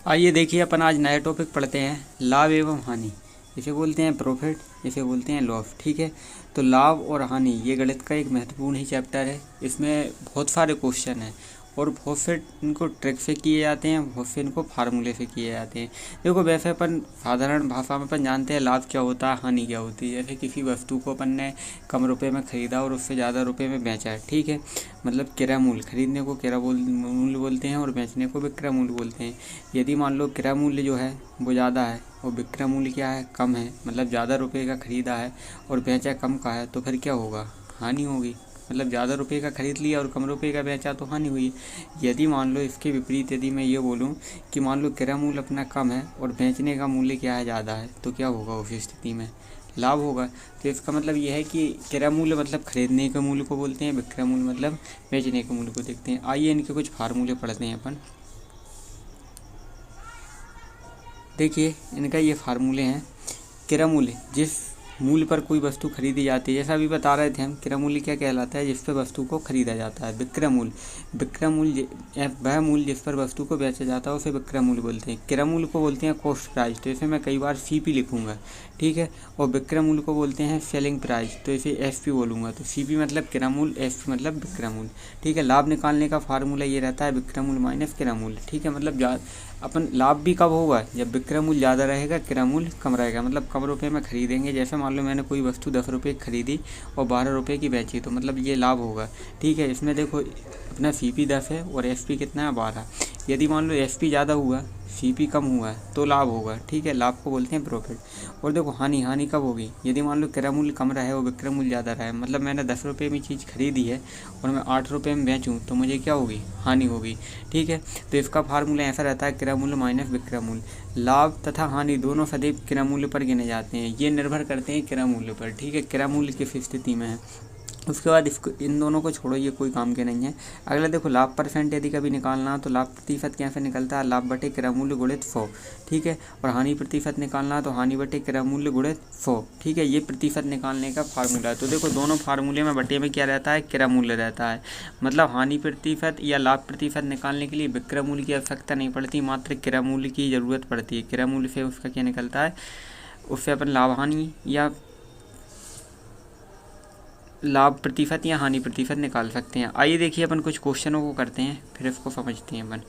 आइए देखिए अपन आज नया टॉपिक पढ़ते हैं, लाभ एवं हानि। इसे बोलते हैं प्रॉफिट, इसे बोलते हैं लॉस। ठीक है, तो लाभ और हानि ये गणित का एक महत्वपूर्ण ही चैप्टर है। इसमें बहुत सारे क्वेश्चन हैं और बहुत से इनको ट्रिक से किए जाते हैं, बहुत से इनको फार्मूले से किए जाते हैं। देखो वैसे अपन साधारण भाषा में अपन जानते हैं लाभ क्या होता है, हानि क्या होती है। जैसे किसी वस्तु को अपन ने कम रुपए में ख़रीदा और उससे ज़्यादा रुपए में बेचा है। ठीक है, मतलब क्रय मूल्य, खरीदने को मूल्य बोलते हैं और बेचने को विक्रय मूल्य बोलते हैं। यदि मान लो क्रय मूल्य जो है वो ज़्यादा है और विक्रय मूल्य क्या है, कम है, मतलब ज़्यादा रुपए का ख़रीदा है और बेचा कम का है, तो फिर क्या होगा, हानि होगी। मतलब ज़्यादा रुपए का ख़रीद लिया और कम रुपए का बेचा तो हानि हुई। यदि मान लो इसके विपरीत, यदि मैं ये बोलूँ कि मान लो क्रय मूल्य अपना कम है और बेचने का मूल्य क्या है, ज़्यादा है, तो क्या होगा उस स्थिति में, लाभ होगा। तो इसका मतलब यह है कि क्रय मूल्य मतलब खरीदने के मूल्य को बोलते हैं, विक्रय मूल्य मतलब बेचने के मूल्य को देखते हैं। आइए इनके कुछ फार्मूले पढ़ते हैं अपन। देखिए इनका ये फार्मूले हैं। क्रय मूल्य, जिस मूल्य पर कोई वस्तु खरीदी जाती है, जैसा अभी बता रहे थे हम, क्रय मूल्य क्या कहलाता है, जिस पर वस्तु को खरीदा जाता है। विक्रय मूल्य, विक्रय मूल्य वह मूल्य जिस पर वस्तु को बेचा जाता है उसे विक्रय मूल्य बोलते हैं। क्रय मूल्य को बोलते हैं कॉस्ट प्राइस, तो इसे मैं कई बार सीपी लिखूंगा। ठीक है, और विक्रय मूल्य को बोलते हैं सेलिंग प्राइस, तो इसे एसपी बोलूंगा। तो सीपी मतलब क्रय मूल्य, एसपी मतलब विक्रय मूल्य। ठीक है, लाभ निकालने का फार्मूला ये रहता है विक्रय मूल्य माइनस क्रय मूल्य। ठीक है, मतलब अपन लाभ भी कब होगा, जब विक्रय मूल्य ज़्यादा रहेगा, क्रय मूल्य कम रहेगा। मतलब कम रुपए में खरीदेंगे, जैसे मान लो मैंने कोई वस्तु 10 रुपये की खरीदी और 12 रुपये की बेची, तो मतलब ये लाभ होगा। ठीक है, इसमें देखो अपना सीपी 10 है और एसपी कितना है, 12। यदि मान लो एसपी ज़्यादा हुआ, सीपी कम हुआ है, तो लाभ होगा। ठीक है, लाभ को बोलते हैं प्रॉफिट। और देखो हानि, हानि कब होगी, यदि मान लो क्रय मूल्य कम रहे और विक्रय मूल्य ज़्यादा रहे, मतलब मैंने 10 रुपये में चीज़ खरीदी है और मैं 8 रुपये में बेचूँ, तो मुझे क्या होगी, हानि होगी। ठीक है, तो इसका फार्मूला ऐसा रहता है क्रय मूल्य माइनस विक्रय मूल्य। लाभ तथा हानि दोनों सदैव क्रय मूल्य पर गिने जाते हैं, ये निर्भर करते हैं क्रय मूल्य पर। ठीक है, क्रय मूल्य किस स्थिति में है। उसके बाद इसको, इन दोनों को छोड़ो, ये कोई काम के नहीं है। अगला देखो लाभ परसेंट यदि कभी निकालना हो तो लाभ प्रतिशत कैसे निकलता है, लाभ बटे क्रय मूल्य गुणित 100। ठीक है, और हानि प्रतिशत निकालना है तो हानि बटे क्रय मूल्य गुणित 100। ठीक है, ये प्रतिशत निकालने का फार्मूला है। तो देखो दोनों फार्मूले में बटे में क्या रहता है, क्रय मूल्य रहता है। मतलब हानि प्रतिशत या लाभ प्रतिशत निकालने के लिए विक्रय मूल्य की आवश्यकता नहीं पड़ती, मात्र क्रय मूल्य की ज़रूरत पड़ती है। क्रय मूल्य से उसका क्या निकलता है, उससे अपन लाभ हानि या लाभ प्रतिशत या हानि प्रतिशत निकाल सकते हैं। आइए देखिए अपन कुछ क्वेश्चनों को करते हैं, फिर इसको समझते हैं अपन।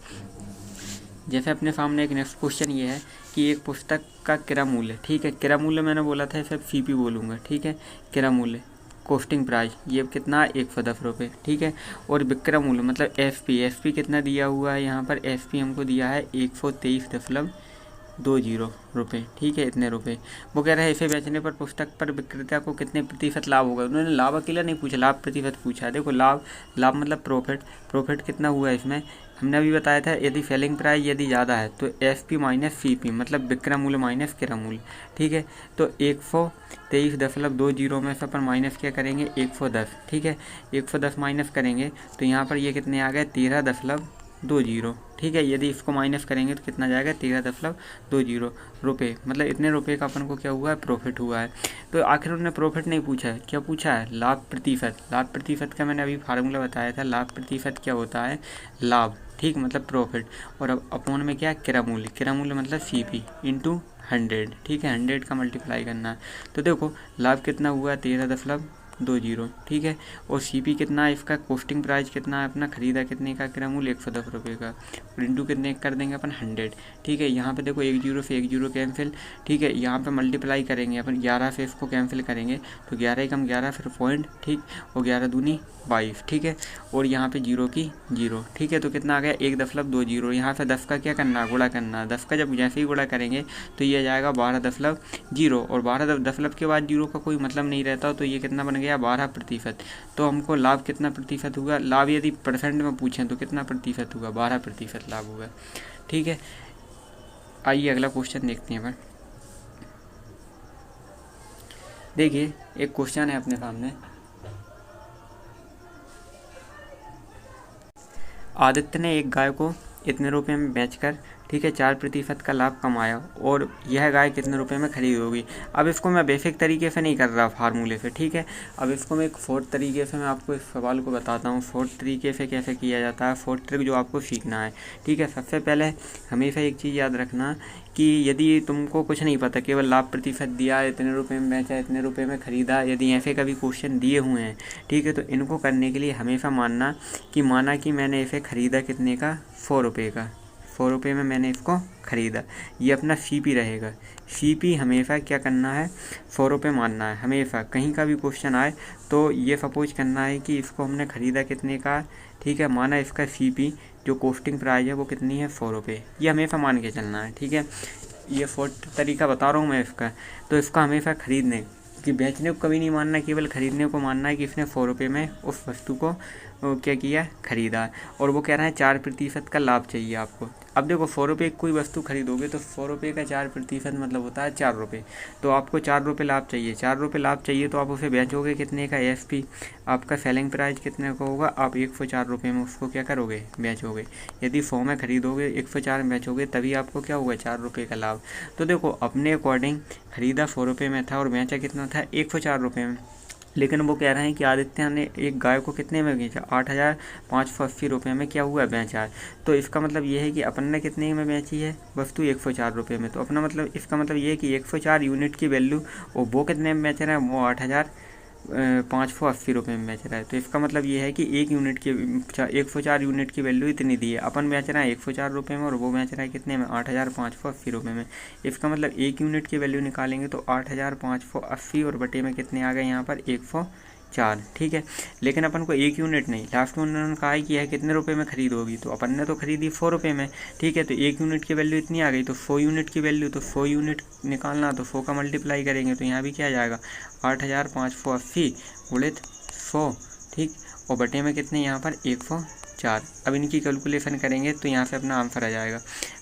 जैसे अपने सामने एक नेक्स्ट क्वेश्चन ये है कि एक पुस्तक का क्रय मूल्य। ठीक है, क्रय मूल्य मैंने बोला था इसे सीपी बोलूँगा। ठीक है, क्रय मूल्य कॉस्टिंग प्राइस ये कितना, 110 रुपये। ठीक है, और विक्रय मूल्य मतलब एसपी, एसपी कितना दिया हुआ है यहाँ पर, एसपी हमको दिया है 123.20 रुपये। ठीक है, इतने रुपए। वो कह रहे हैं इसे बेचने पर पुस्तक पर विक्रेता को कितने प्रतिशत लाभ होगा। उन्होंने लाभ अकेला नहीं पूछा, लाभ प्रतिशत पूछा है। देखो लाभ, लाभ मतलब प्रॉफिट, प्रॉफिट कितना हुआ है इसमें, हमने अभी बताया था यदि सेलिंग प्राइस यदि ज़्यादा है तो S P minus C P मतलब विक्रय मूल्य माइनस क्रय मूल्य। ठीक है, तो 123.20 में से अपन माइनस क्या करेंगे, 110। ठीक है, 110 माइनस करेंगे तो यहाँ पर ये कितने आ गए, 13.20। ठीक है, यदि इसको माइनस करेंगे तो कितना जाएगा, 13.20 रुपये। मतलब इतने रुपए का अपन को क्या हुआ है, प्रॉफिट हुआ है। तो आखिर उन्होंने प्रॉफिट नहीं पूछा है, क्या पूछा है, लाभ प्रतिशत। लाभ प्रतिशत का मैंने अभी फार्मूला बताया था, लाभ प्रतिशत क्या होता है, लाभ। ठीक, मतलब प्रॉफिट। और अब अपोन में क्या, क्रय मूल्य, क्रय मूल्य मतलब सी पी इंटू 100। ठीक है, 100 का मल्टीप्लाई करना है। तो देखो लाभ कितना हुआ, 13.20। ठीक है, और सीपी कितना है इसका, कॉस्टिंग प्राइस कितना है अपना, खरीदा कितने का, क्रय मूल्य 110 रुपये का, और इंटू कितने कर देंगे अपन, 100। ठीक है, यहाँ पे देखो 1 से 1 कैंसिल। ठीक है, यहाँ पे मल्टीप्लाई करेंगे अपन, 11 से इसको कैंसिल करेंगे तो 11 कम 11 फिर पॉइंट। ठीक, और 11 दूनी 22। ठीक है, और यहाँ पे 0 की 0। ठीक है, तो कितना आ गया, 1.20। यहाँ पे 10 का क्या करना, गुणा करना। 10 का जब जैसे ही गुणा करेंगे तो ये आ जाएगा 12.0, और 12 दशमलव के बाद 0 का कोई मतलब नहीं रहता, तो ये कितना बन गया, 12%। तो हमको लाभ कितना प्रतिशत हुआ, लाभ यदि परसेंट में पूछें तो कितना प्रतिशत हुआ, 12% लाभ हुआ। ठीक है, आइए अगला क्वेश्चन देखते हैं अपन। देखिए एक क्वेश्चन है अपने सामने, आदित्य ने एक गाय को इतने रुपए में बेचकर, ठीक है, 4% का लाभ कमाया और यह गाय कितने रुपए में खरीद होगी। अब इसको मैं बेसिक तरीके से नहीं कर रहा फार्मूले से, ठीक है। अब इसको मैं एक फोर्थ तरीके से मैं आपको इस सवाल को बताता हूँ, फोर्थ तरीके से कैसे किया जाता है, फोर्थ ट्रिक जो आपको सीखना है, ठीक है। सबसे पहले हमेशा एक चीज़ याद रखना कि यदि तुमको कुछ नहीं पता, केवल लाभ प्रतिशत दिया, इतने रुपए में बेचा, इतने रुपए में ख़रीदा, यदि ऐसे कभी क्वेश्चन दिए हुए हैं, ठीक है, तो इनको करने के लिए हमेशा माना कि मैंने इसे ख़रीदा कितने का, 4 रुपये का, 4 रुपये में मैंने इसको ख़रीदा। ये अपना CP रहेगा। CP हमेशा क्या करना है, 4 रुपये मानना है हमेशा। कहीं का भी क्वेश्चन आए तो ये सपोज करना है कि इसको हमने ख़रीदा कितने का, ठीक है, माना इसका CP जो कॉस्टिंग प्राइस है वो कितनी है, 4 रुपये। ये हमेशा मान के चलना है, ठीक है। ये फोर्थ तरीका बता रहा हूँ मैं इसका। तो इसका हमेशा खरीदने कि बेचने को कभी नहीं मानना, केवल ख़रीदने को मानना है कि इसने 4 रुपये में उस वस्तु को क्या किया, ख़रीदा। और वो कह रहा है 4% का लाभ चाहिए आपको। अब देखो 4 रुपये की कोई वस्तु खरीदोगे तो 4 रुपये का 4% मतलब होता है 4 रुपये। तो आपको 4 रुपये लाभ चाहिए, 4 रुपये लाभ चाहिए तो आप उसे बेचोगे कितने का, ASP आपका सेलिंग प्राइस कितने का होगा, आप 104 रुपये में उसको क्या करोगे, बेचोगे। यदि 100 में खरीदोगे, 104 में बेचोगे, तभी आपको क्या होगा, 4 रुपये का लाभ। तो देखो अपने अकॉर्डिंग खरीदा 4 रुपये में था और बेचा कितना था, 104 रुपये में। लेकिन वो कह रहे हैं कि आदित्य ने एक गाय को कितने में बेचा, 8,580 रुपये में क्या हुआ, बेचा है। तो इसका मतलब ये है कि अपन ने कितने में बेची है वस्तु, 104 रुपये में। तो अपना मतलब इसका मतलब ये है कि 104 यूनिट की वैल्यू, और वो कितने में बेच रहा है, वो 8,580 रुपये में बेच रहा है। तो इसका मतलब ये है कि 104 यूनिट की वैल्यू इतनी दी है, अपन बेच रहा है 104 रुपये में और वो बेच रहा है कितने में, 8,580 रुपये में। इसका मतलब 1 यूनिट की वैल्यू निकालेंगे तो 8,580 और बटे में कितने आ गए यहाँ पर, 104, ठीक है। लेकिन अपन को 1 यूनिट नहीं, लास्ट में उन्होंने कहा है कि यह कितने रुपए में खरीद होगी, तो अपन ने तो खरीदी 4 रुपये में, ठीक है। तो 1 यूनिट की वैल्यू इतनी आ गई, तो 4 यूनिट की वैल्यू, तो 4 यूनिट निकालना तो 4 का मल्टीप्लाई करेंगे तो यहाँ भी क्या आ जाएगा, 8,580 गुणित 100, ठीक, और बटे में कितने यहाँ पर, 104। अब इनकी कैलकुलेशन करेंगे तो यहाँ से अपना आंसर आ जाएगा।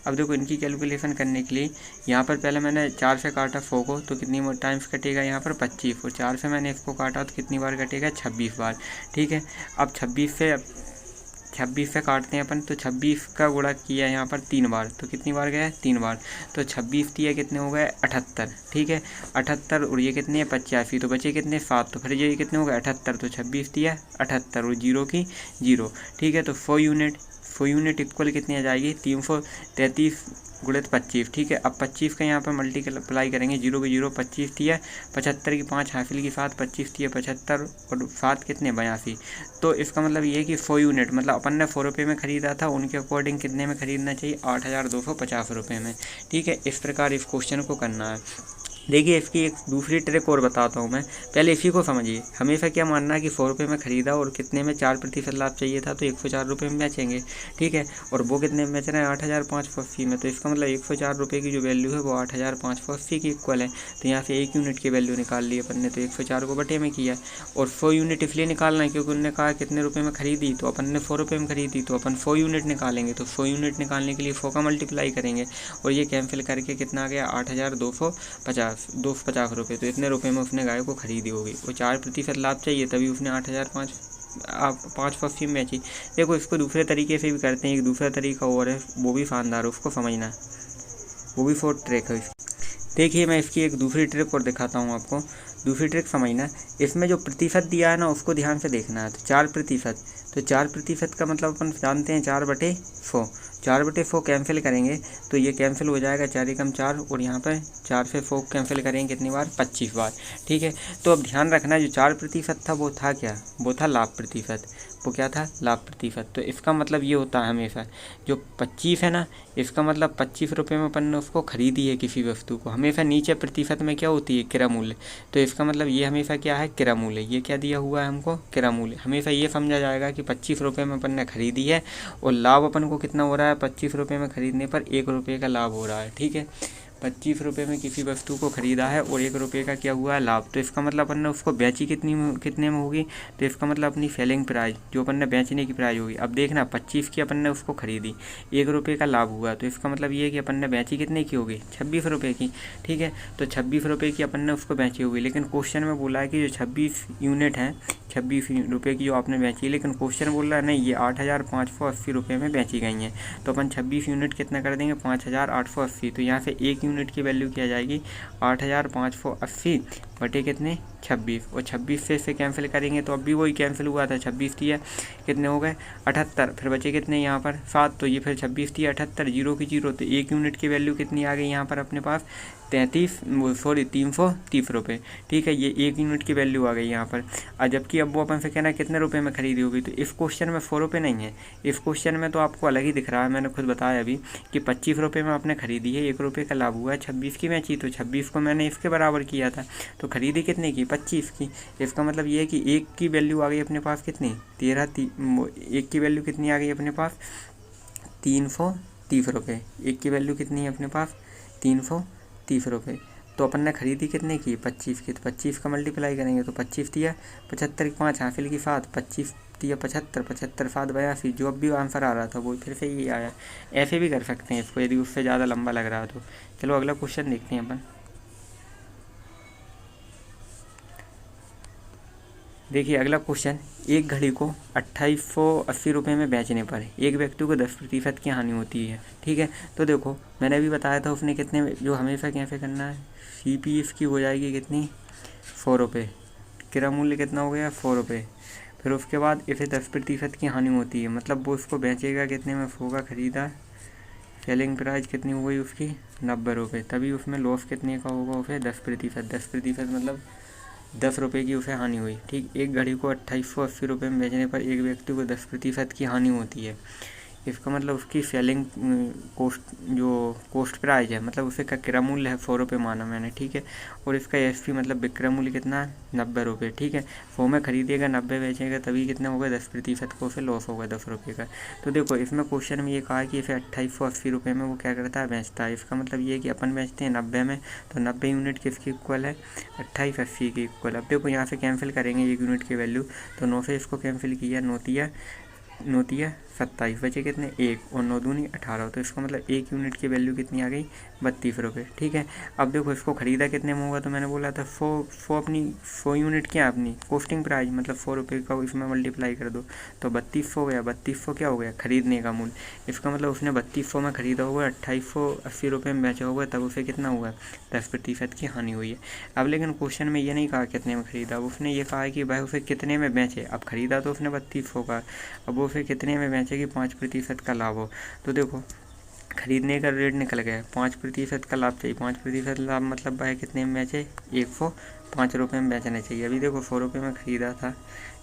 अब देखो इनकी कैलकुलेशन करने के लिए यहाँ पर पहले मैंने 4 से काटा 100 को, तो कितनी टाइम्स कटेगा यहाँ पर, 25, और 4 से मैंने इसको काटा तो कितनी बार कटेगा, 26 बार, ठीक है। अब 26 से काटते हैं अपन, तो 26 का गुणा किया यहाँ पर 3 बार, तो कितनी बार गया, 3 बार। तो 26 दिया कितने हो गए, 78, ठीक है, 78, और ये कितने हैं, 85, तो बचे कितने, 7, तो फिर ये कितने हो गए, 78, तो 26 दिया 78 और 0 की 0, ठीक है। तो 4 यूनिट इक्वल कितनी आ जाएगी, 333 गुणित 25, ठीक है। अब 25 का यहाँ पर मल्टीप्लाई करेंगे, 0 की 0, 25 दिया 75 की 5 हासिल की 7, 25 दिया 75 और 7 कितने, 82। तो इसका मतलब ये है कि 4 यूनिट मतलब अपन ने 4 रुपये में ख़रीदा था, उनके अकॉर्डिंग कितने में ख़रीदना चाहिए, 8,250 रुपये में, ठीक है। इस प्रकार इस क्वेश्चन को करना है। देखिए इसकी एक दूसरी ट्रिक और बताता हूँ मैं, पहले इसी को समझिए। हमेशा क्या मानना है कि 4 रुपये में ख़रीदा और कितने में 4% लाभ चाहिए था, तो 104 रुपये में बेचेंगे, ठीक है। और वो कितने में बेच रहे हैं, 8,580 में। तो इसका मतलब 104 रुपये की जो वैल्यू है वो 8,580 की इक्वल है। तो यहाँ से 1 यूनिट की वैल्यू निकाल ली अपन ने, तो 104 को बटे में किया। और 4 यूनिट इसलिए निकालना है क्योंकि उन्होंने कहा कितने रुपये में खरीदी, तो अपन ने 4 रुपये में खरीदी, तो अपन 4 यूनिट निकालेंगे। तो 4 यूनिट निकालने के लिए 4 का मल्टीप्लाई करेंगे और ये कैंसिल करके कितना आ गया, 8,250 रुपये। तो इतने रुपए में उसने गाय को खरीदी होगी। वो 4% लाभ चाहिए तभी उसने 8,580 में बेची। देखो इसको दूसरे तरीके से भी करते हैं, एक दूसरा तरीका और है, वो भी शानदार है, उसको समझना, वो भी फोर्थ ट्रिक है। देखिए मैं इसकी एक दूसरी ट्रिक और दिखाता हूँ आपको। दूसरी ट्रिक समझना, इसमें जो प्रतिशत दिया है ना उसको ध्यान से देखना है। तो 4%, तो 4% का मतलब अपन जानते हैं 4/100, 4/100 कैंसिल करेंगे तो ये कैंसिल हो जाएगा, 4 एकम 4, और यहाँ पर 4 से 100 कैंसिल करेंगे कितनी बार, 25 बार, ठीक है। तो अब ध्यान रखना जो 4% था वो था क्या, वो था लाभ प्रतिशत। वो क्या था, लाभ प्रतिशत। तो इसका मतलब ये होता है हमेशा जो 25 है ना, इसका मतलब 25 रुपये में अपन ने उसको खरीदी है किसी वस्तु को। हमेशा नीचे प्रतिशत में क्या होती है, क्रय मूल्य। तो इसका मतलब ये हमेशा क्या है, क्रय मूल्य। ये क्या दिया हुआ है हमको, क्रय मूल्य। हमेशा ये समझा जाएगा कि 25 रुपये में अपन ने खरीदी है और लाभ अपन को कितना हो रहा है, 25 रुपये में खरीदने पर 1 रुपये का लाभ हो रहा है, ठीक है। 25 रुपये में किसी वस्तु को खरीदा है और 1 रुपये का क्या हुआ है लाभ, तो इसका मतलब अपन ने उसको बेची कितने में होगी, तो इसका मतलब अपनी सेलिंग प्राइस जो अपन ने बेचने की प्राइस होगी। अब देखना 25 की अपन ने उसको खरीदी, 1 रुपये का लाभ हुआ, तो इसका मतलब ये है कि अपन ने बेची कितने की होगी, 26 रुपये की। ठीक है, तो 26 रुपये की अपन ने उसको बेची होगी, लेकिन क्वेश्चन में बोला है कि जो 26 यूनिट हैं 26 रुपये की जो आपने बेची है, लेकिन क्वेश्चन बोल रहा है नहीं ये 8,580 रुपये में बेची गई हैं। तो अपन 26 यूनिट कितना कर देंगे 5,880, तो यहाँ से 1 यूनिट की वैल्यू क्या आ जाएगी 8,580 बटे कितने 26, और 26 से इसे कैंसिल करेंगे तो अब भी वही कैंसिल हुआ था, 26 दिया कितने हो गए 78, फिर बचे कितने यहाँ पर 7, तो ये फिर 26 दिया 78, 0 की 0, तो 1 यूनिट की वैल्यू कितनी आ गई यहाँ पर अपने पास 330 रुपये। ठीक है, ये 1 यूनिट की वैल्यू आ गई यहाँ पर। और जबकि अब वो अपन से कहना है कितने रुपए में खरीदी होगी, तो इस क्वेश्चन में 4 रुपये नहीं है, इस क्वेश्चन में तो आपको अलग ही दिख रहा है, मैंने खुद बताया अभी कि 25 रुपये में आपने खरीदी है, 1 रुपये का लाभ हुआ है, 26 की बेची, तो 26 को मैंने इसके बराबर किया था, तो खरीदी कितने की 25 की। इसका मतलब ये है कि 1 की वैल्यू आ गई अपने पास कितनी 1 की वैल्यू कितनी आ गई अपने पास 330 रुपये, 1 की वैल्यू कितनी है अपने पास 330 रुपये। तो अपन ने खरीदी कितने की 25 की, तो 25 का मल्टीप्लाई करेंगे तो 25 दिया 75 की 5 हासिल की 7, 25 दिया 75, 75 7 82, जो अब भी आंसर आ रहा था वो फिर से ही आया। ऐसे भी कर सकते हैं इसको यदि उससे ज़्यादा लंबा लग रहा है तो। चलो अगला क्वेश्चन देखते हैं अपन। देखिए अगला क्वेश्चन, एक घड़ी को 2880 रुपये में बेचने पर एक व्यक्ति को 10% की हानि होती है। ठीक है, तो देखो मैंने अभी बताया था उसने कितने में, जो हमेशा कैसे करना है CP इसकी हो जाएगी कितनी 4 रुपये, क्रय मूल्य कितना हो गया 4 रुपये, फिर उसके बाद इसे 10% की हानि होती है, मतलब वो उसको बेचेगा कितने में होगा खरीदा, सेलिंग प्राइस कितनी हो गई उसकी 90 रुपये, तभी उसमें लॉस कितने का होगा उसे 10% मतलब 10 रुपये की उसे हानि हुई। ठीक, एक घड़ी को 2880 रुपये में बेचने पर एक व्यक्ति को 10% की हानि होती है। इसका मतलब उसकी सेलिंग कॉस्ट जो कॉस्ट प्राइस है, मतलब उसे का क्रय मूल्य है 4 रुपये माना मैंने। ठीक है, और इसका SP मतलब विक्रय मूल्य कितना 90 रुपये। ठीक है, 100 में खरीदेगा 90 बेचेगा, तभी कितना होगा 10% को उसे लॉस होगा 10 रुपये का। तो देखो इसमें क्वेश्चन में ये कहा कि इसे 2880 रुपये में वो क्या करता है बेचता है। इसका मतलब ये है कि अपन बेचते हैं 90 में, तो 90 यूनिट किसकी इक्वल है 2880 की इक्वल। अब देखो यहाँ से कैंसिल करेंगे 1 यूनिट की वैल्यू, तो 9 से इसको कैंसिल किया, 9 27, बचे कितने 1 और 9 दूनी 18, तो इसका मतलब 1 यूनिट की वैल्यू कितनी आ गई 32 रुपये। ठीक है, अब देखो इसको खरीदा कितने में होगा, तो मैंने बोला था 100 यूनिट क्या अपनी कॉस्टिंग प्राइस, मतलब 4 रुपये का इसमें मल्टीप्लाई कर दो तो 3200 गया, 3200 क्या हो गया खरीदने का मूल्य। इसका मतलब उसने 3200 में खरीदा होगा, 2880 रुपये में बेचा होगा, तब उसे कितना हुआ 10% की हानि हुई है। अब लेकिन क्वेश्चन में ये नहीं कहा कितने में खरीदा, उसने ये कहा कि भाई उसे कितने में बेचे। अब खरीदा तो उसने 3200 का, अब वो उसे कितने में बेचे कि 5% का लाभ हो। तो देखो खरीदने का रेट निकल गया, 5% का लाभ चाहिए, 5% लाभ मतलब भाई कितने में बेचे 105 रुपये में बेचना चाहिए। अभी देखो 4 रुपये में ख़रीदा था,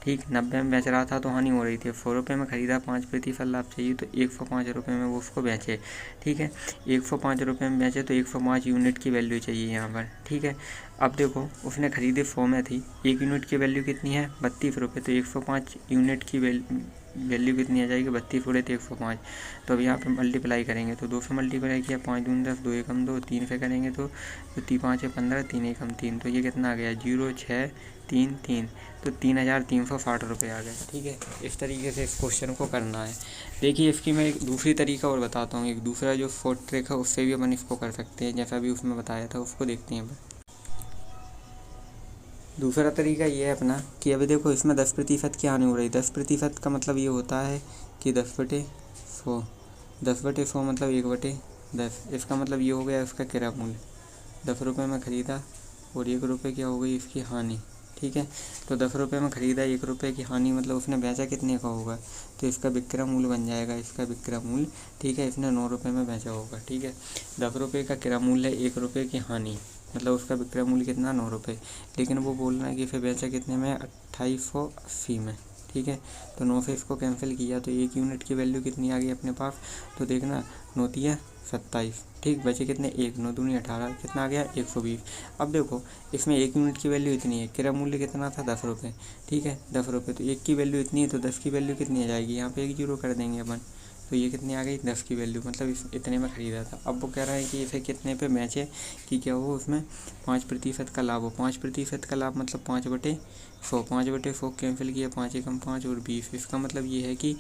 ठीक 90 में बेच रहा था तो हानि हो रही थी, 4 रुपये में ख़रीदा 5% लाभ चाहिए तो 105 रुपये में वो उसको बेचे। ठीक है, 105 रुपये में बेचे तो 105 यूनिट की वैल्यू चाहिए यहाँ पर। ठीक है, अब देखो उसने खरीदे 100 में थी, 1 यूनिट की वैल्यू कितनी है 32 रुपये, तो 105 यूनिट की वैल्यू कितनी आ जाएगी 32 उड़े तो 105। तो अब यहाँ पे मल्टीप्लाई करेंगे तो 2 से मल्टीप्लाई किया, 5 दूनी 10, 2 एकम 2, 3 से करेंगे तो 5 है 15, 3 एकम 3, तो ये कितना आ गया 0633, तो 3360 रुपये आ गए। ठीक है, इस तरीके से इस क्वेश्चन को करना है। देखिए इसकी मैं एक दूसरी तरीका और बताता हूँ, एक दूसरा जो फोर्थ ट्रिक है उससे भी अपन इसको कर सकते हैं, जैसा भी उसमें बताया था उसको देखते हैं। दूसरा तरीका ये है अपना कि अभी देखो इसमें 10% की हानि हो रही है। 10% का मतलब ये होता है कि 10/100, 10/100 मतलब 1/10। इसका मतलब ये हो गया इसका क्रय मूल्य 10 रुपये में ख़रीदा और 1 रुपये क्या हो गई इसकी हानि। ठीक है, तो 10 रुपये में ख़रीदा, 1 रुपये की हानि मतलब उसने बेचा कितने का होगा, तो इसका विक्रय मूल्य बन जाएगा इसका विक्रय मूल्य। ठीक है, इसने 9 रुपये में बेचा होगा। ठीक है, 10 रुपये का क्रय मूल्य है, 1 रुपये की हानि मतलब उसका विक्रय मूल्य कितना 9 रुपये, लेकिन वो बोल रहा है कि फिर बेचा कितने में 2880 में। ठीक है, तो 9 से इसको कैंसिल किया तो 1 यूनिट की वैल्यू कितनी आ गई अपने पास, तो देखना 9 × 27। ठीक, बचे कितने 1, 9 दूनी 18, कितना आ गया 120। अब देखो इसमें 1 यूनिट की वैल्यू इतनी है, क्रय मूल्य कितना था 10 रुपये। ठीक है, 10 रुपये, तो 1 की वैल्यू इतनी है तो 10 की वैल्यू कितनी आ जाएगी, यहाँ पे 1 0 कर देंगे अपन। तो ये कितनी आ गई 10 की वैल्यू, मतलब इतने में ख़रीदा था। अब वो कह रहा है कि इसे कितने पे बेचे कि क्या हो, उसमें 5% का लाभ हो। 5% का लाभ मतलब 5/100, 5/100 कैंसिल किया, 5 एकम 5 और 20। इसका मतलब ये है कि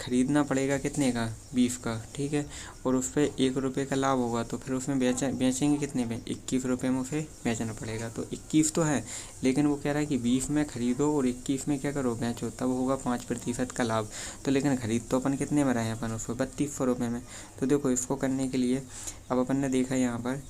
ख़रीदना पड़ेगा कितने का, 20 का, ठीक है। और उस पर 1 रुपये का लाभ होगा, तो फिर उसमें बेचेंगे कितने में, 21 रुपये में उसे बेचना पड़ेगा। तो 21 तो है, लेकिन वो कह रहा है कि 20 में ख़रीदो और 21 में क्या करो, बेचो, तब होगा 5% का लाभ। तो लेकिन ख़रीद तो अपन कितने में रहे हैं, अपन उसको 3200 रुपये में। तो देखो इसको करने के लिए अब अपन ने देखा यहाँ पर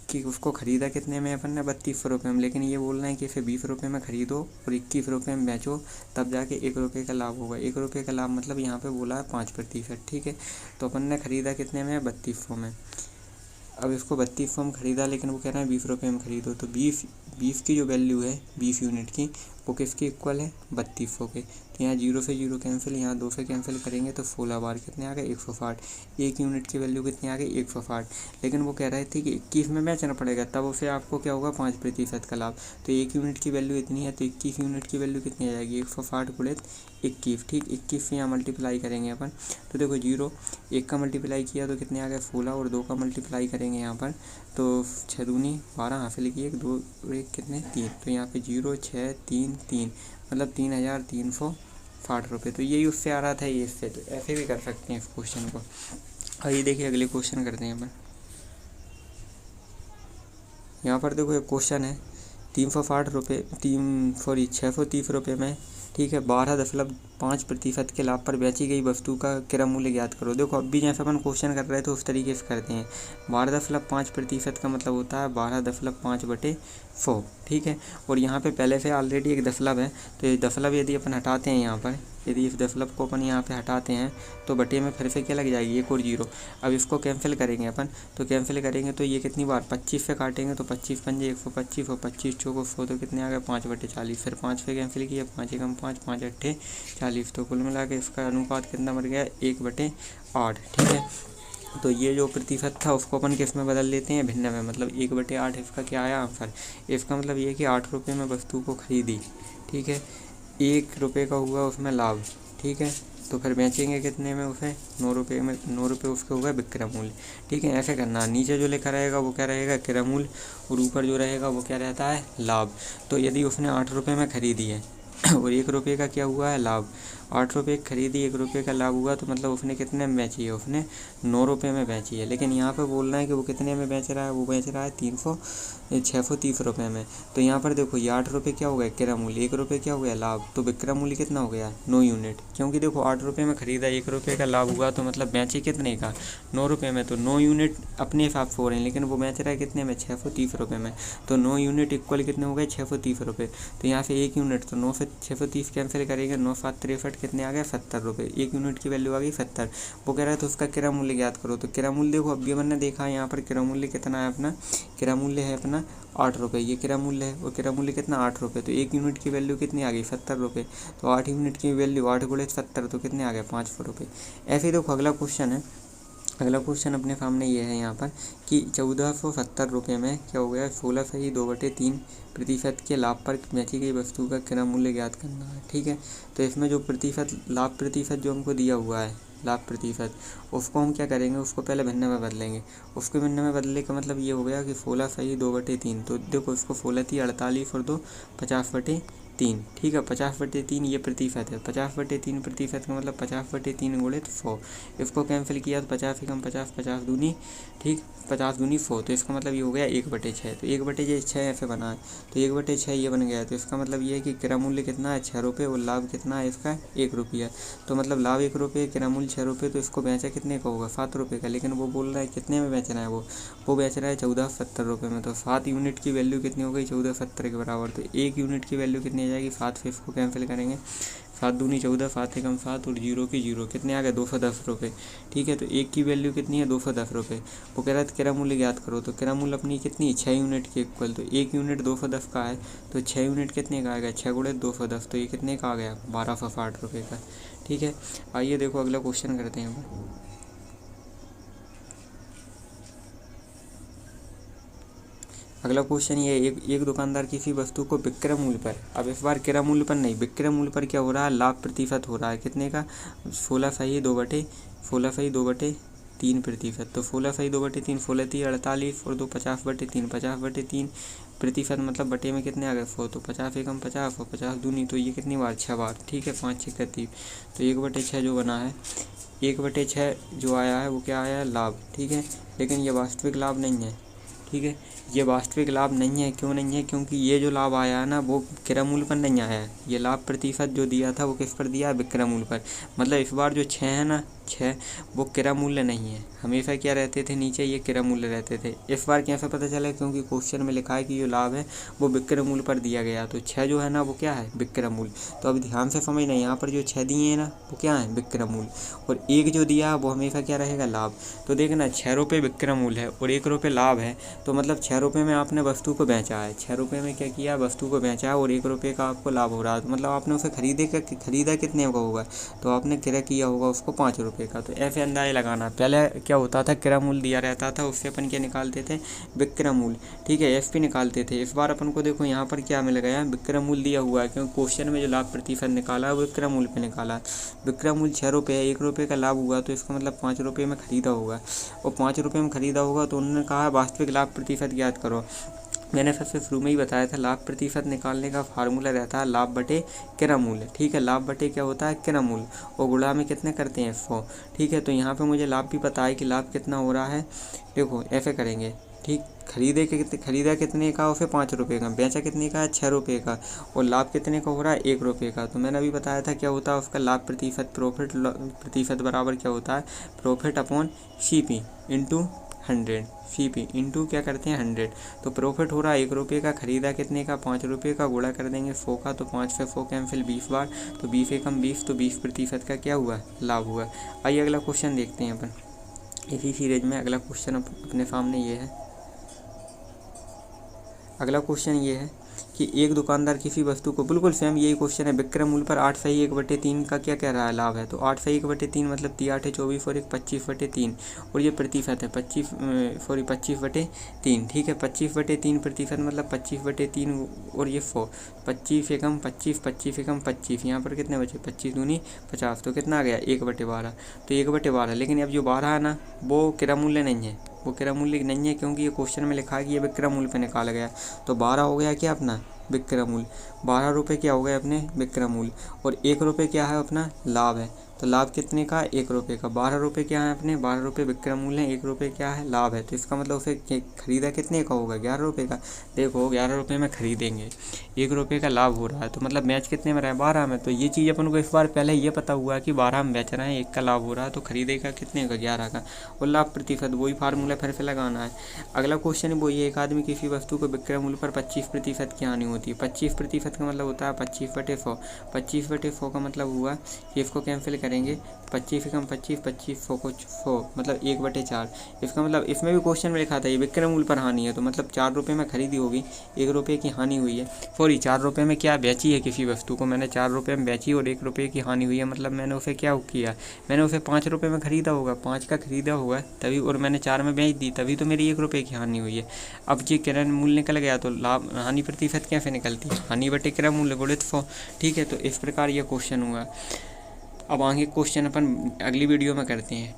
कि उसको ख़रीदा कितने में अपन ने, 3200 रुपये में, लेकिन ये बोल रहे हैं कि इसे 20 रुपये में ख़रीदो और 21 रुपये में बेचो, तब जाके 1 रुपये का लाभ होगा। 1 रुपये का लाभ मतलब यहाँ पे बोला है 5%, ठीक है। तो अपन ने ख़रीदा कितने में, 3200 में। अब इसको 3200 में ख़रीदा, लेकिन वो कह रहे हैं 20 रुपये में ख़रीदो। तो 20 की जो वैल्यू है 20 यूनिट की, वो किसके इक्वल है, 3200 के। तो यहाँ 0 से 0 कैंसिल, यहाँ 2 से कैंसिल करेंगे तो 16 बार कितने आ गए, 160। 1 यूनिट की वैल्यू कितनी आ गई, 160। लेकिन वो कह रहे थे कि 21 में बेचना पड़ेगा, तब उसे आपको क्या होगा, 5% का लाभ। तो 1 यूनिट की वैल्यू इतनी है, तो 21 यूनिट की वैल्यू कितनी आ जाएगी, 160 गुणित 21, ठीक। 21 से यहाँ मल्टीप्लाई करेंगे अपन, तो देखो 0 1 का मल्टीप्लाई किया तो कितने आ गए 16, और 2 का मल्टीप्लाई करेंगे यहाँ पर तो 6 दूनी 12, हासिल की 1 2 और 1 कितने 3। तो यहाँ पे 0 6 3 3 मतलब 3360 रुपये। तो यही उससे आ रहा था, ये इससे। तो ऐसे भी कर सकते हैं इस क्वेश्चन को। आइए देखिए अगले क्वेश्चन करते हैं अपन। यहाँ पर देखो एक क्वेश्चन है 360 रुपये 630 रुपये में, ठीक है, 12.5% के लाभ पर बेची गई वस्तु का क्रय मूल्य ज्ञात करो। देखो अब भी जैसे अपन क्वेश्चन कर रहे थे उस तरीके से करते हैं। 12.5% का मतलब होता है 12.5/100, ठीक है। और यहाँ पे पहले से ऑलरेडी एक दशमलव है, तो ये दशमलव यदि अपन हटाते हैं यहाँ पर, यदि इस दशमलव को अपन यहाँ पे हटाते हैं तो बटे में फिर से क्या लग जाएगी, 1 और 0। अब इसको कैंसिल करेंगे अपन, तो कैंसिल करेंगे तो ये कितनी बार 25 से काटेंगे तो 25 पंजे 125 और 25 चौको 100, तो कितने आ गए 5/40। फिर 5 से कैंसिल किया, 5 एकम 5 5 अट्ठे 40। तो कुल मिला के इसका अनुपात कितना बन गया, 1/8, ठीक है। तो ये जो प्रतिशत था उसको अपन किस में बदल लेते हैं, भिन्न में, मतलब 1/8 इसका क्या आया आंसर। इसका मतलब ये कि 8 रुपये में वस्तु को खरीदी, ठीक है, 1 रुपये का हुआ उसमें लाभ, ठीक है। तो फिर बेचेंगे कितने में उसे, 9 रुपये में, 9 रुपये उसके होगा विक्रय मूल्य, ठीक है। ऐसे करना, नीचे जो लिखा रहेगा वो क्या रहेगा, क्रय मूल्य, और ऊपर जो रहेगा वो क्या रहता है, लाभ। तो यदि उसने 8 रुपये में खरीदी है और 1 रुपये का क्या हुआ है, लाभ, 8 रुपये खरीदी, 1 रुपये का लाभ हुआ, तो मतलब उसने कितने में बेची है, उसने 9 रुपये में बेची है। लेकिन यहाँ पे बोल रहे हैं कि वो कितने में बेच रहा है, वो बेच रहा है 630 रुपये में। तो यहाँ पर देखो ये 8 रुपये क्या हो गया क्रय मूल्य, 1 रुपये क्या हो गया लाभ, तो विक्रय मूल्य कितना हो गया 9 यूनिट। क्योंकि देखो 8 रुपये में खरीदा, 1 रुपये का लाभ हुआ, तो मतलब बेचे कितने का, 9 रुपये में। तो 9 यूनिट अपने हिसाब से हो रहे हैं, लेकिन वो बेच रहा है कितने में, 630 रुपये में। तो 9 यूनिट इक्वल कितने हो गए, 630 रुपये। तो यहाँ से 1 यूनिट, तो 9 से 630 कैंसिल करेंगे, 9 7 63 कितने आ गए 70 रुपये। 1 यूनिट की वैल्यू आ गई 70। वो कह रहा है तो उसका क्रय मूल्य ज्ञात करो। तो क्रय मूल्य देखो अभी हमने देखा है यहाँ पर क्रय मूल्य कितना है अपना, क्रय मूल्य है अपना 8 रुपये, ये क्रय मूल्य है। और क्रय मूल्य कितना 8 रुपये, तो 1 यूनिट की वैल्यू कितनी आ गई 70 रुपये। तो 8 यूनिट की वैल्यू 8 गुणित 70, तो कितने आ गए 500 रुपये। ऐसे ही देखो अगला क्वेश्चन है, अगला क्वेश्चन अपने सामने ये है यहाँ पर कि 1470 रुपये में क्या हो गया, 16.2/3% के लाभ पर बेची गई वस्तु का क्रय मूल्य ज्ञात करना है, ठीक है। तो इसमें जो प्रतिशत लाभ प्रतिशत जो हमको दिया हुआ है, लाभ प्रतिशत, उसको हम क्या करेंगे, उसको पहले भिन्न में बदलेंगे। उसको भिन्न में बदलने का मतलब ये हो गया कि 16.2/3। तो देखो इसको 16 थी 48 और 2 50/3, ठीक है। 50/3 ये प्रतिशत है, 50/3% का मतलब 50/3 गुणित 100। इसको कैंसिल किया तो 50 एकम 50, 50 दूनी, ठीक, 50 दूनी 100। तो इसका मतलब ये हो गया 1/6। तो 1/6 ऐसे बना है, तो 1/6 ये बन गया। तो इसका मतलब ये है कि क्रय मूल्य कितना है 6 रुपये और लाभ कितना है इसका 1 रुपया। तो मतलब लाभ 1 रुपये, क्रय मूल्य 6 रुपये, तो इसको बेचा कितने का होगा 7 रुपये का। लेकिन वो बोल रहा है कितने में बेच रहा है, वो बेच रहा है 1470 रुपये में। तो 7 यूनिट की वैल्यू कितनी हो गई 1470 के बराबर। तो 1 यूनिट की वैल्यू कितनी आ जाएगी 7 से इसको कैंसिल करेंगे, 7 दूनी 14, 7 एकम 7 और 0 की 0 कितने आ गए 210 रुपये, ठीक है। तो 1 की वैल्यू कितनी है 210 रुपये। वो कह रहा है क्रय मूल्य ज्ञात करो। तो क्रय मूल्य अपनी कितनी 6 यूनिट के इक्वल। तो 1 यूनिट 210 का है, तो 6 यूनिट कितने का आएगा 6 गुणित 210, तो ये कितने का आ गया 1260 रुपये का, ठीक है। आइए देखो अगला क्वेश्चन करते हैं। अगला क्वेश्चन ये है, एक दुकानदार किसी वस्तु को विक्रय मूल्य पर, अब इस बार क्रय मूल्य पर नहीं, विक्रय मूल्य पर क्या हो रहा है, लाभ प्रतिशत हो रहा है। कितने का, 16/2/3%। तो 16/2/3, 16×3 48 और 2 50/3, 50/3 प्रतिशत मतलब बटे में कितने आ गए 4, तो 50 एकम 50 और 50 दूनी, तो ये कितनी बार 6 बार, ठीक है, 5 6 31, तो 1/6 जो बना है, 1/6 जो आया है वो क्या आया है, लाभ, ठीक है। लेकिन ये वास्तविक लाभ नहीं है, ठीक है, ये वास्तविक लाभ नहीं है। क्यों नहीं है, क्योंकि ये जो लाभ आया है ना वो क्रय मूल्य पर नहीं आया है। ये लाभ प्रतिशत जो दिया था वो किस पर दिया है, विक्रय मूल्य पर। मतलब इस बार जो 6 है ना, 6 वो क्रय मूल्य नहीं है, हमेशा क्या रहते थे नीचे, ये क्रय मूल्य रहते थे। इस बार कैसे पता चला, क्योंकि क्वेश्चन में लिखा है कि जो लाभ है वो विक्रय मूल्य पर दिया गया, तो 6 जो है ना वो क्या है, विक्रय मूल्य। तो अब ध्यान से समझना, यहाँ पर जो 6 दिए हैं ना वो क्या है, विक्रय मूल्य, और 1 जो दिया है वो हमेशा क्या रहेगा, लाभ। तो देखना 6 रुपये विक्रय मूल्य है और 1 रुपये लाभ है, तो मतलब 6 रुपये में आपने वस्तु को बेचा है, 6 रुपये में क्या किया, वस्तु को बेचा है और 1 रुपये का आपको लाभ हो रहा है। तो मतलब आपने उसे खरीदा कितने का होगा, तो आपने क्रय किया होगा उसको 5 रुपये का। तो ऐसे अंदाज़ा लगाना, पहले क्या होता था, क्रय मूल्य दिया रहता था, उससे अपन क्या निकालते थे, विक्रय मूल्य, ठीक है, एफ पी निकालते थे। इस बार अपन को देखो यहाँ पर क्या मिल गया, विक्रय मूल्य दिया हुआ है, क्योंकि क्वेश्चन में जो लाभ प्रतिशत निकाला है वो विक्रय मूल्य पे निकाला है। विक्रय मूल्य 6 रुपये है, 1 रुपये का लाभ हुआ, तो इसका मतलब 5 रुपये में खरीदा होगा, और 5 रुपये में खरीदा होगा, तो उन्होंने कहा वास्तविक लाभ प्रतिशत ज्ञात करो। मैंने सबसे शुरू में ही बताया था, लाभ प्रतिशत निकालने का फार्मूला रहता है लाभ बटे क्रय मूल्य, ठीक है, लाभ बटे क्या होता है, क्रय मूल्य, और गुणा में कितने करते हैं 100, ठीक है। तो यहाँ पे मुझे लाभ भी पता है कि लाभ कितना हो रहा है, देखो ऐसे करेंगे, ठीक, खरीदा कितने का, उसे 5 रुपये का, बेचा कितने का है, 6 रुपये का, और लाभ कितने का हो रहा है, 1 रुपये का। तो मैंने अभी बताया था क्या होता है उसका लाभ प्रतिशत, प्रॉफिट प्रतिशत बराबर क्या होता है, profit upon CP into 100, CP into क्या करते हैं 100। तो प्रॉफिट हो रहा है 1 रुपये का, खरीदा कितने का, 5 रुपये का, गुणा कर देंगे 100 का, तो 5 से 100 कैंसिल 20 बार, तो 20 एकम 20, तो 20% का क्या हुआ, लाभ हुआ। आइए अगला क्वेश्चन देखते हैं अपन इसी सीरीज में। अगला क्वेश्चन अपने सामने ये है, अगला क्वेश्चन ये है कि एक दुकानदार किसी वस्तु को, बिल्कुल सेम यही क्वेश्चन है, विक्रय मूल्य पर 8/1/3 का क्या कह रहा है, लाभ है। तो 8/1/3 मतलब 3 8 24 और 1 25/3, और ये प्रतिशत है 25/3, ठीक है, 25/3% मतलब 25/3 और ये 100, 25 एकम 25, 25 एकम 25, यहाँ पर कितने बचे, 25 दूनी 50, तो कितना आ गया 1/12, तो 1/12। लेकिन अब जो 12 है ना वो क्रय मूल्य नहीं है, वो क्रय मूल्य नहीं है, क्योंकि ये क्वेश्चन में लिखा है कि ये विक्रय मूल्य पे निकाला गया। तो 12 हो गया क्या अपना विक्रय मूल्य, 12 रुपये क्या हो गए अपने विक्रय मूल्य, और 1 रुपये क्या है अपना लाभ है। तो लाभ कितने का, 1 रुपये का, 12 रुपये क्या है अपने, 12 रुपये विक्रय मूल्य है, 1 रुपये क्या है लाभ है। तो इसका मतलब उसे खरीदा कितने का होगा, 11 रुपये का। देखो 11 रुपये में खरीदेंगे, 1 रुपये का लाभ हो रहा है, तो मतलब मैच कितने में रहा है, 12 में। तो ये चीज़ अपन को इस बार पहले ये पता हुआ कि 12 में बेच रहे हैं, 1 का लाभ हो रहा है, तो खरीदेगा कितने का, 11 का, और लाभ प्रतिशत वही फार्मूला फिर से लगाना है। अगला क्वेश्चन वो ये, एक आदमी किसी वस्तु को विक्रय मूल्य पर 25% की हानि होती है। 25% का मतलब होता है 25/100, 25/100 का मतलब हुआ कि इसको कैंसिल करेंगे, 25 एकम 25, 25 100 को 100 मतलब 1/4। इसका मतलब इसमें भी क्वेश्चन में लिखा था ये विक्रय मूल्य पर हानि है, तो मतलब 4 रुपये में खरीदी होगी, 1 रुपये की हानि हुई है, सॉरी 4 रुपये में क्या बेची है किसी वस्तु को, मैंने 4 रुपये में बेची और 1 रुपये की हानि हुई है, मतलब मैंने उसे क्या किया, मैंने उसे 5 रुपये में खरीदा होगा, 5 का खरीदा होगा तभी, और मैंने 4 में बेच दी तभी तो मेरी 1 रुपये की हानि हुई है। अब ये क्रय मूल्य निकल गया, तो लाभ हानि प्रतिशत कैसे निकलती है, हानि बटे क्रय मूल्य गुणित 100, ठीक है। तो इस प्रकार ये क्वेश्चन हुआ। अब आगे क्वेश्चन अपन अगली वीडियो में करते हैं।